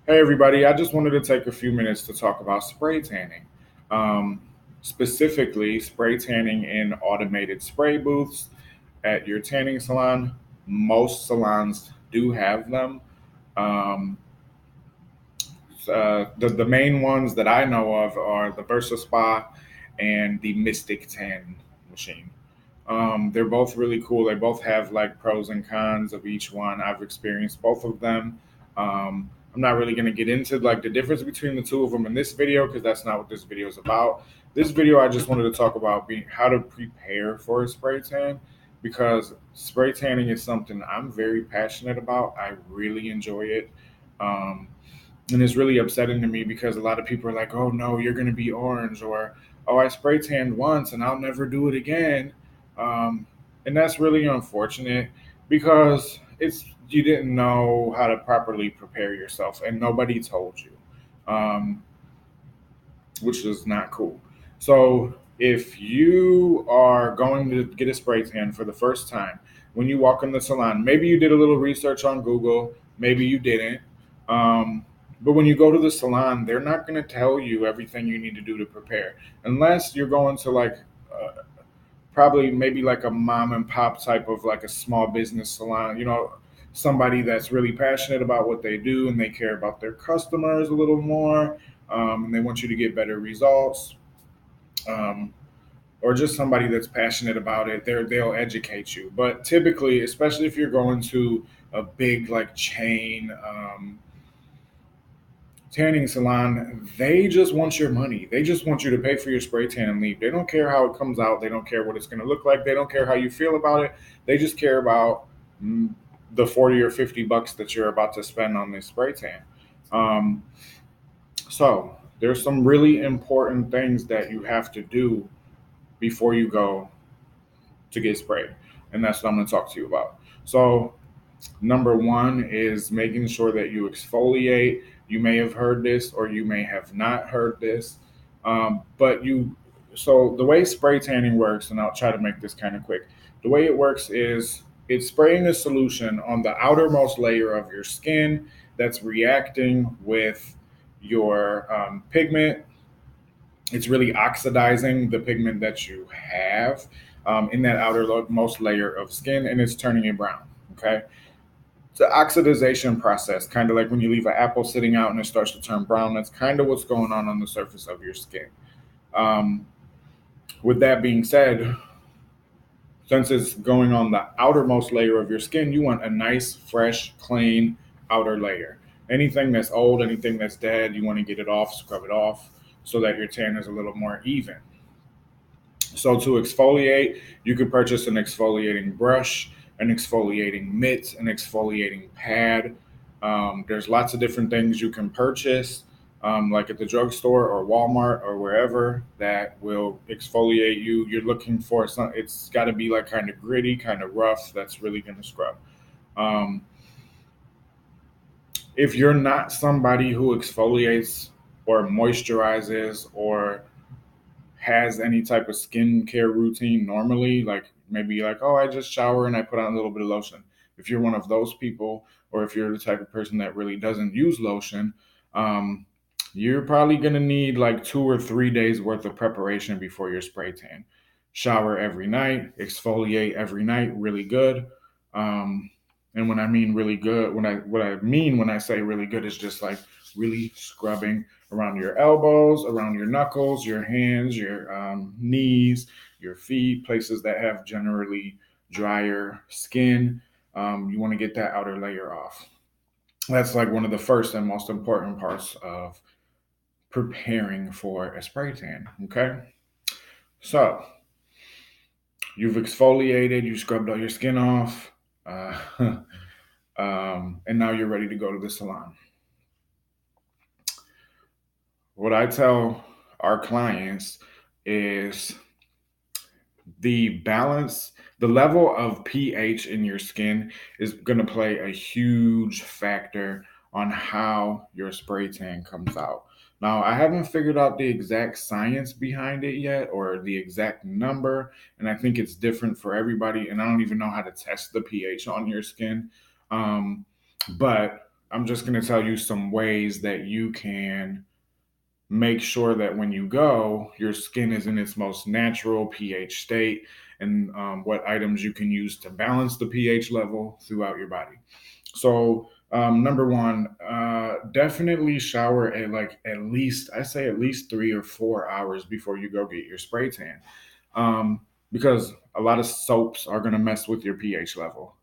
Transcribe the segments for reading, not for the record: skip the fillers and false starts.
Hey, everybody. I just wanted to take a few minutes to talk about spray tanning. Um, Specifically, spray tanning in automated spray booths at your tanning salon. Most salons do have them. Um, the main ones that I know of are the Versa Spa and the Mystic Tan machine. They're both really cool. They both have like pros and cons of each one. I've experienced both of them. I'm not really going to get into like the difference between the two of them in this video because that's not what this video is about. This video, I just wanted to talk about being how to prepare for a spray tan because spray tanning is something I'm very passionate about. I really enjoy it. Um, and it's really upsetting to me because a lot of people are like, "Oh no, you're going to be orange," or "Oh, I spray tanned once and I'll never do it again," um, and that's really unfortunate because it's you didn't know how to properly prepare yourself and nobody told you, um, which is not cool. So if you are going to get a spray tan for the first time, when you walk in the salon, maybe you did a little research on Google, maybe you didn't. Um, but when you go to the salon, they're not going to tell you everything you need to do to prepare, unless you're going to like probably maybe like a mom and pop type of like a small business salon, somebody that's really passionate about what they do and they care about their customers a little more, and they want you to get better results. Um, or just somebody that's passionate about it, they'll educate you. But typically, especially if you're going to a big like chain tanning salon, they just want your money. They just want you to pay for your spray tan and leave. They don't care how it comes out. They don't care what it's going to look like. They don't care how you feel about it. They just care about mm, the 40 or $50 that you're about to spend on this spray tan. Um, so there's some really important things that you have to do before you go to get sprayed. And that's what I'm going to talk to you about. So number one is making sure that you exfoliate. You may have heard this or you may have not heard this. So the way spray tanning works, and I'll try to make this kind of quick. The way it works is it's spraying a solution on the outermost layer of your skin that's reacting with your pigment. It's really oxidizing the pigment that you have in that outermost layer of skin, and it's turning it brown. Okay, it's an oxidization process, kind of like when you leave an apple sitting out and it starts to turn brown. That's kind of what's going on the surface of your skin. Um, with that being said, since it's going on the outermost layer of your skin, you want a nice, fresh, clean outer layer. Anything that's old, anything that's dead, you want to get it off, scrub it off, so that your tan is a little more even. So to exfoliate, you could purchase an exfoliating brush, an exfoliating mitt, an exfoliating pad. There's lots of different things you can purchase, like at the drugstore or Walmart or wherever that will exfoliate you. You're looking for some. It's got to be like kind of gritty, kind of rough. That's really going to scrub. Um, if you're not somebody who exfoliates or moisturizes or has any type of skincare routine normally, like maybe like, oh, I just shower and I put on a little bit of lotion. If you're one of those people, or if you're the type of person that really doesn't use lotion, um, you're probably going to need like 2 or 3 days worth of preparation before your spray tan. Shower every night, exfoliate every night, really good. Um, and when I mean really good, what I mean when I say really good is just like really scrubbing around your elbows, around your knuckles, your hands, your knees, your feet, places that have generally drier skin. You want to get that outer layer off. That's like one of the first and most important parts of preparing for a spray tan. Okay. So you've exfoliated, you scrubbed all your skin off, uh, and now you're ready to go to the salon. What I tell our clients is the balance, the level of pH in your skin is going to play a huge factor on how your spray tan comes out. Now, I haven't figured out the exact science behind it yet or the exact number, and I think it's different for everybody. And I don't even know how to test the pH on your skin. Um, but I'm just going to tell you some ways that you can make sure that when you go, your skin is in its most natural pH state, and what items you can use to balance the pH level throughout your body. So, number one, definitely shower at like at least, I say at least 3 or 4 hours before you go get your spray tan. Um, because a lot of soaps are going to mess with your pH level.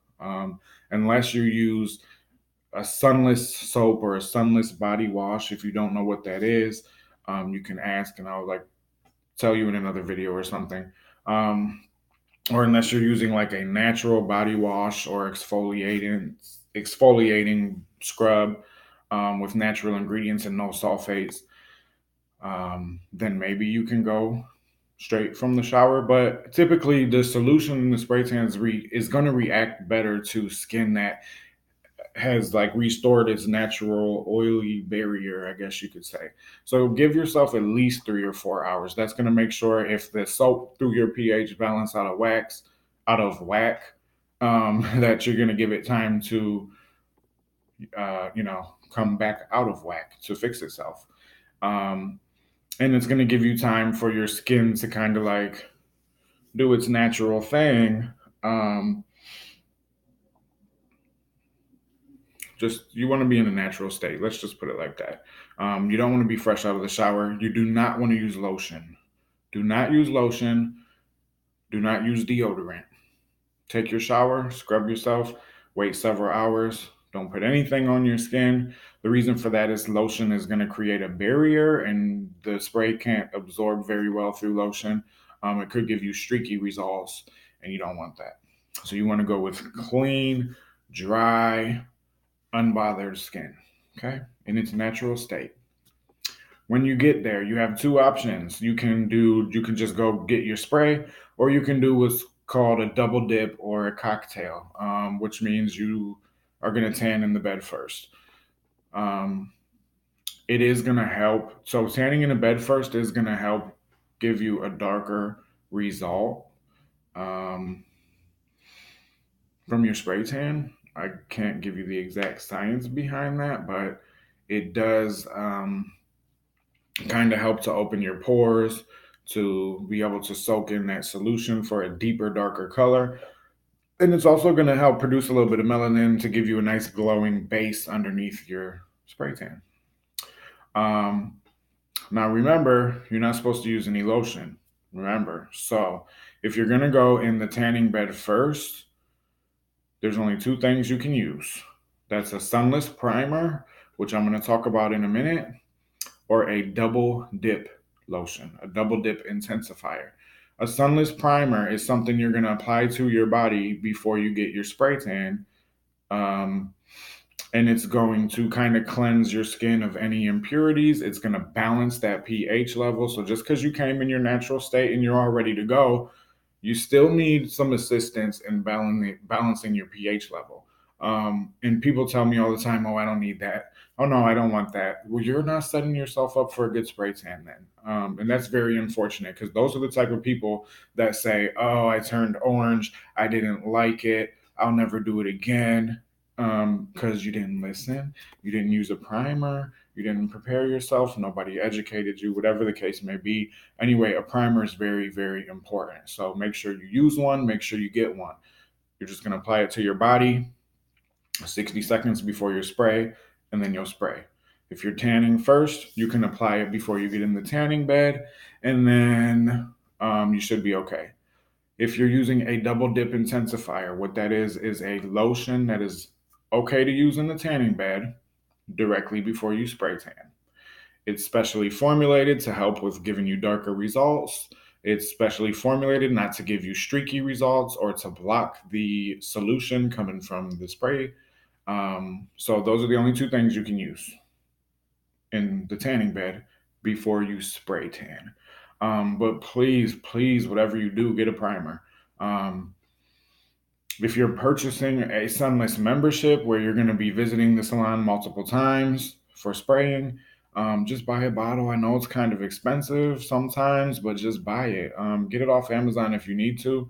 Unless you use a sunless soap or a sunless body wash. If you don't know what that is, you can ask, and I'll like tell you in another video or something. Um, or unless you're using like a natural body wash or exfoliating scrub with natural ingredients and no sulfates, then maybe you can go straight from the shower. But typically, the solution in the spray tan is going to react better to skin that has like restored its natural oily barrier, I guess you could say. So give yourself at least 3 or 4 hours. That's going to make sure if the soap threw your pH balance out of whack, that you're going to give it time to, come back out of whack to fix itself. Um, and it's going to give you time for your skin to kind of like do its natural thing. Um, just you want to be in a natural state. Let's just put it like that. You don't want to be fresh out of the shower. You do not want to use lotion. Do not use lotion. Do not use deodorant. Take your shower, scrub yourself, wait several hours. Don't put anything on your skin. The reason for that is lotion is going to create a barrier, and the spray can't absorb very well through lotion. It could give you streaky results, and you don't want that. So you want to go with clean, dry, unbothered skin, okay, in its natural state. When you get there, you have two options. You can just go get your spray, or you can do what's called a double dip or a cocktail, which means you are going to tan in the bed first. Um, it is going to help. So tanning in the bed first is going to help give you a darker result um, from your spray tan. I can't give you the exact science behind that, but it does kind of help to open your pores to be able to soak in that solution for a deeper, darker color. And it's also going to help produce a little bit of melanin to give you a nice glowing base underneath your spray tan. Um, Now, remember, you're not supposed to use any lotion. Remember, so if you're going to go in the tanning bed first, there's only two things you can use. That's a sunless primer, which I'm going to talk about in a minute, or a double dip lotion, a double dip intensifier. A sunless primer is something you're going to apply to your body before you get your spray tan. Um, and it's going to kind of cleanse your skin of any impurities. It's going to balance that pH level. So just because you came in your natural state and you're all ready to go, you still need some assistance in balancing your pH level. And people tell me all the time, "Oh, I don't need that. Oh no, I don't want that." Well, you're not setting yourself up for a good spray tan then, and that's very unfortunate because those are the type of people that say, "Oh, I turned orange. I didn't like it. I'll never do it again." Because you didn't listen, you didn't use a primer, you didn't prepare yourself, nobody educated you, whatever the case may be. Anyway, a primer is very, very important. So make sure you use one, make sure you get one. You're just going to apply it to your body 60 seconds before your spray, and then you'll spray. If you're tanning first, you can apply it before you get in the tanning bed, and then you should be okay. If you're using a double dip intensifier, what that is a lotion that is okay to use in the tanning bed directly before you spray tan. It's specially formulated to help with giving you darker results. It's specially formulated not to give you streaky results or to block the solution coming from the spray. So those are the only two things you can use in the tanning bed before you spray tan. But please, please, whatever you do, get a primer. Um, if you're purchasing a Sunless membership where you're going to be visiting the salon multiple times for spraying, just buy a bottle. I know it's kind of expensive sometimes, but just buy it. Get it off Amazon if you need to.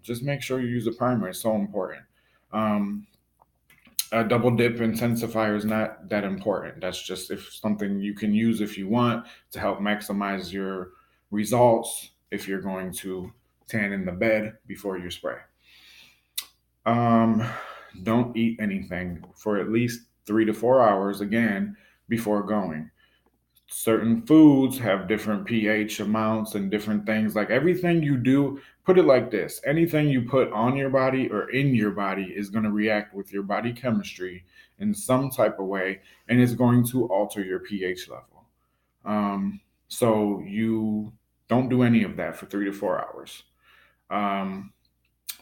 Just make sure you use a primer. It's so important. Um, A double dip intensifier is not that important. That's just if something you can use if you want to help maximize your results if you're going to tan in the bed before you spray. Um, don't eat anything for at least 3 to 4 hours again before going. Certain foods have different pH amounts and different things. Like everything you do, put it like this: anything you put on your body or in your body is going to react with your body chemistry in some type of way, and it's going to alter your pH level. So you don't do any of that for 3 to 4 hours. Um,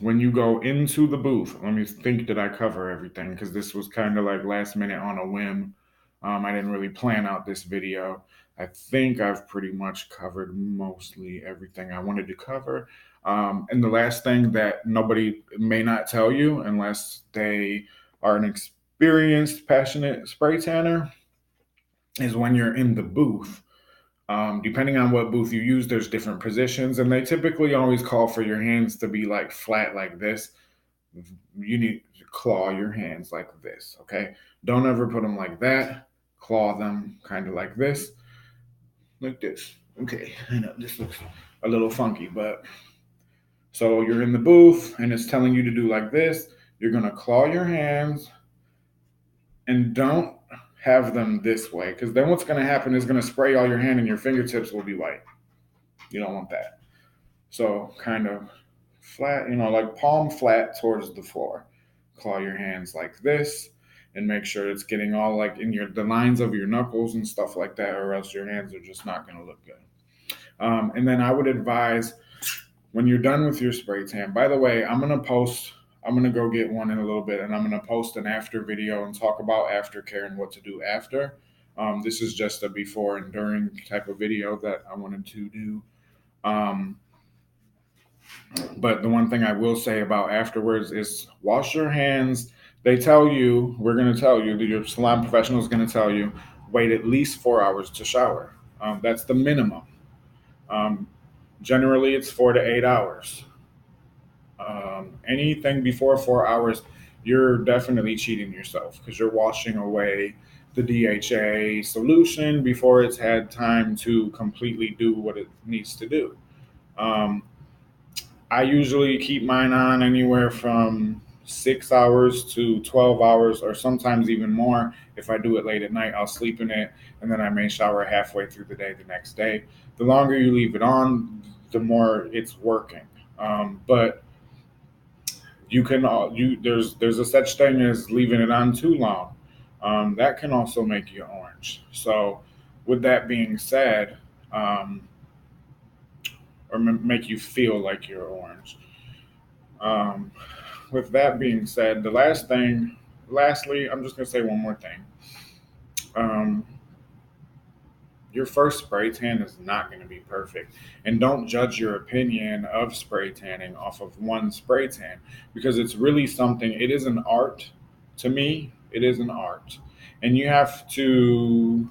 when you go into the booth, let me think, did I cover everything? Because this was kind of like last minute on a whim. I didn't really plan out this video. I think I've pretty much covered mostly everything I wanted to cover. And the last thing that nobody may not tell you unless they are an experienced, passionate spray tanner is when you're in the booth. Depending on what booth you use, there's different positions, and they typically always call for your hands to be like flat like this. You need to claw your hands like this, okay? Don't ever put them like that. Claw them kind of like this, like this. Okay, I know this looks a little funky, but so you're in the booth and it's telling you to do like this. You're gonna claw your hands and don't have them this way because then what's gonna happen is gonna spray all your hand and your fingertips will be white. You don't want that. So kind of flat, like palm flat towards the floor. Claw your hands like this and make sure it's getting all like in the lines of your knuckles and stuff like that, or else your hands are just not going to look good. And then I would advise when you're done with your spray tan. By the way, I'm going to go get one in a little bit, and I'm going to post an after video and talk about aftercare and what to do after. This is just a before and during type of video that I wanted to do. But the one thing I will say about afterwards is wash your hands. We're going to tell you, your salon professional is going to tell you, wait at least 4 hours to shower. That's the minimum. Um, Generally, it's 4 to 8 hours. Anything before 4 hours, you're definitely cheating yourself because you're washing away the DHA solution before it's had time to completely do what it needs to do. Um, I usually keep mine on anywhere from 6 hours to 12 hours, or sometimes even more. If I do it late at night, I'll sleep in it and then I may shower halfway through the day the next day. The longer you leave it on, the more it's working. But you can there's a such thing as leaving it on too long. That can also make you orange. So, with that being said, or make you feel like you're orange. Um, with that being said, lastly, I'm just going to say one more thing. Um, your first spray tan is not going to be perfect. And don't judge your opinion of spray tanning off of one spray tan because it's really something, it is an art to me. It is an art. And you have to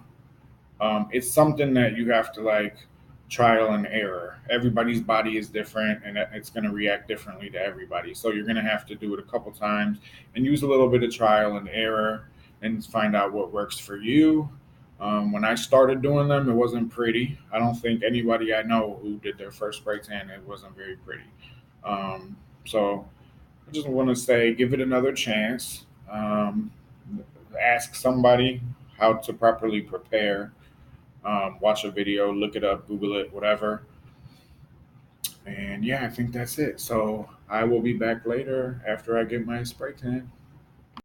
it's something that you have to like trial and error. Everybody's body is different and it's going to react differently to everybody. So you're going to have to do it a couple times and use a little bit of trial and error and find out what works for you. When I started doing them, it wasn't pretty. I don't think anybody I know who did their first spray tan, it wasn't very pretty. So I just want to say, give it another chance. Ask somebody how to properly prepare. Watch a video, look it up, Google it, whatever. And yeah, I think that's it. So I will be back later after I get my spray tan.